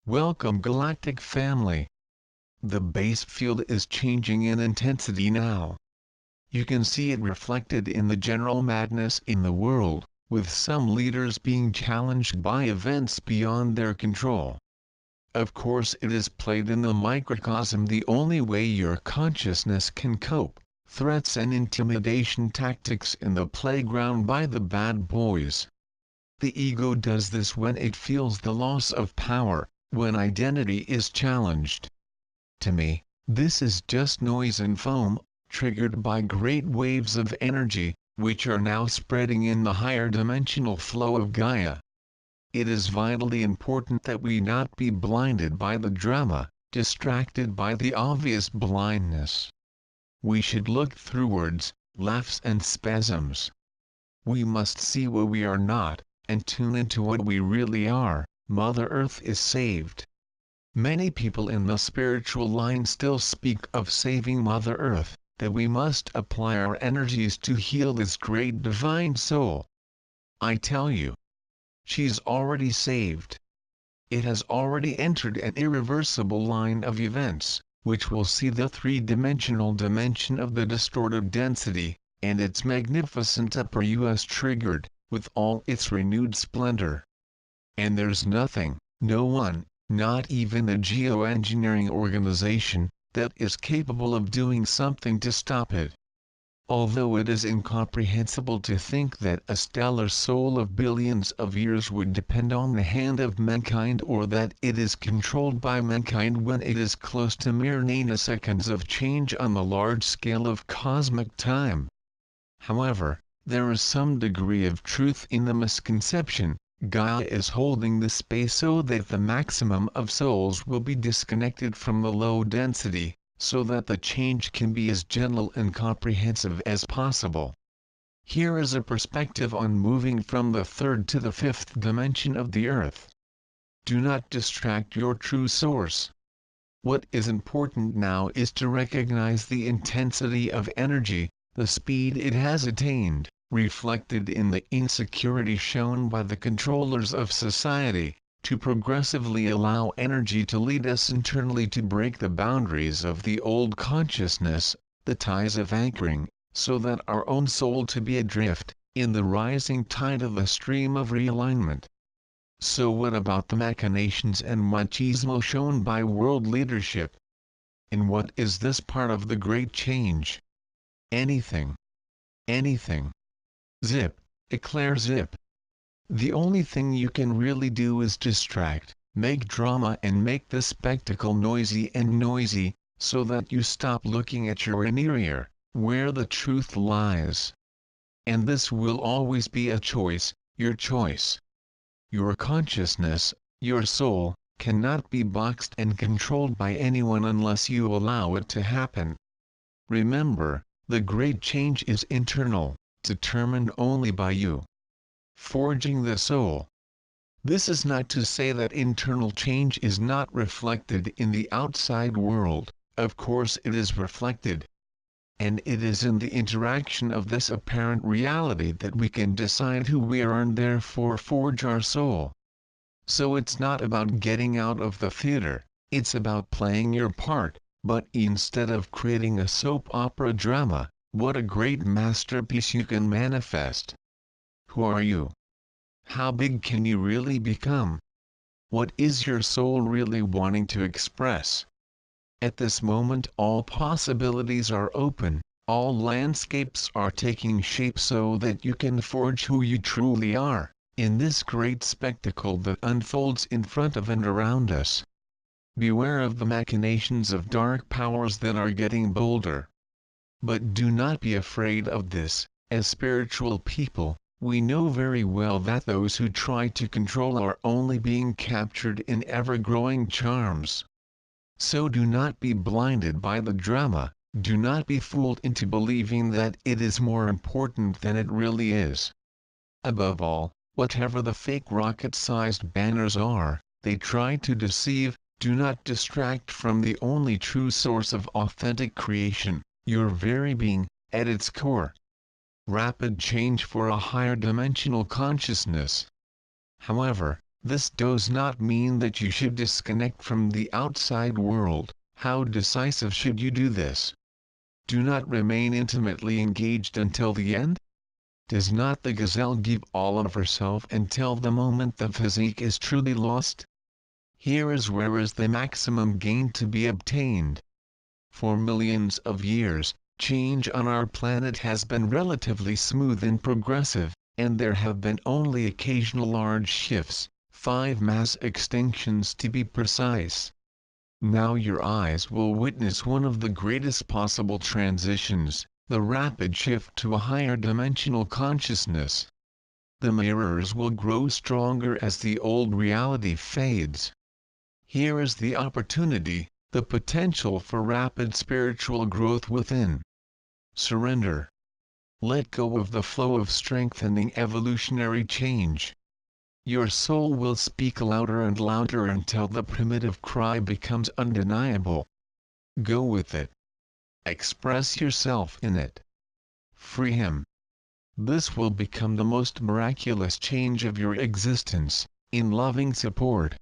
Welcome Galactic family. The base field is changing in intensity now. You can see it reflected in the general madness in the world, with some leaders being challenged by events beyond their control. Of course it is played in the microcosm the only way your consciousness can cope, threats and intimidation tactics in the playground by the bad boys. The ego does this when it feels the loss of power, when identity is challenged. To me, this is just noise and foam, triggered by great waves of energy, which are now spreading in the higher dimensional flow of Gaia. It is vitally important that we not be blinded by the drama, distracted by the obvious blindness. We should look throughwards, laughs and spasms. We must see what we are not, and tune into what we really are. Mother Earth is saved. Many people in the spiritual line still speak of saving Mother Earth, that we must apply our energies to heal this great divine soul. I tell you, she's already saved. It has already entered an irreversible line of events, which will see the three-dimensional dimension of the distorted density, and its magnificent upper US triggered, with all its renewed splendor. And there's nothing, no one, not even a geoengineering organization, that is capable of doing something to stop it. Although it is incomprehensible to think that a stellar soul of billions of years would depend on the hand of mankind, or that it is controlled by mankind when it is close to mere nanoseconds of change on the large scale of cosmic time. However, there is some degree of truth in the misconception. Gaia is holding the space so that the maximum of souls will be disconnected from the low density, so that the change can be as gentle and comprehensive as possible. Here is a perspective on moving from the third to the fifth dimension of the Earth. Do not distract your true source. What is important now is to recognize the intensity of energy, the speed it has attained, reflected in the insecurity shown by the controllers of society, to progressively allow energy to lead us internally to break the boundaries of the old consciousness, the ties of anchoring, so that our own soul to be adrift, in the rising tide of a stream of realignment. So what about the machinations and machismo shown by world leadership? In what is this part of the great change? Anything. Anything. Zip, eclair zip. The only thing you can really do is distract, make drama and make the spectacle noisy, so that you stop looking at your interior, where the truth lies. And this will always be a choice, your choice. Your consciousness, your soul, cannot be boxed and controlled by anyone unless you allow it to happen. Remember, the great change is internal, determined only by you. Forging the soul. This is not to say that internal change is not reflected in the outside world, of course it is reflected. And it is in the interaction of this apparent reality that we can decide who we are and therefore forge our soul. So it's not about getting out of the theater, it's about playing your part, but instead of creating a soap opera drama, what a great masterpiece you can manifest. Who are you? How big can you really become? What is your soul really wanting to express? At this moment all possibilities are open, all landscapes are taking shape so that you can forge who you truly are, in this great spectacle that unfolds in front of and around us. Beware of the machinations of dark powers that are getting bolder. But do not be afraid of this. As spiritual people, we know very well that those who try to control are only being captured in ever-growing charms. So do not be blinded by the drama, do not be fooled into believing that it is more important than it really is. Above all, whatever the fake rocket-sized banners are, they try to deceive, do not distract from the only true source of authentic creation, your very being, at its core. Rapid change for a higher dimensional consciousness. However, This does not mean that you should disconnect from the outside world. How decisive should you do this? Do not remain intimately engaged until the end? Does not the gazelle give all of herself until the moment the physique is truly lost? Here is where is the maximum gain to be obtained. For millions of years, change on our planet has been relatively smooth and progressive, and there have been only occasional large shifts, 5 mass extinctions to be precise. Now your eyes will witness one of the greatest possible transitions, the rapid shift to a higher dimensional consciousness. The mirrors will grow stronger as the old reality fades. Here is the opportunity, the potential for rapid spiritual growth within. Surrender. Let go of the flow of strengthening evolutionary change. Your soul will speak louder and louder until the primitive cry becomes undeniable. Go with it. Express yourself in it. Free him. This will become the most miraculous change of your existence, in loving support,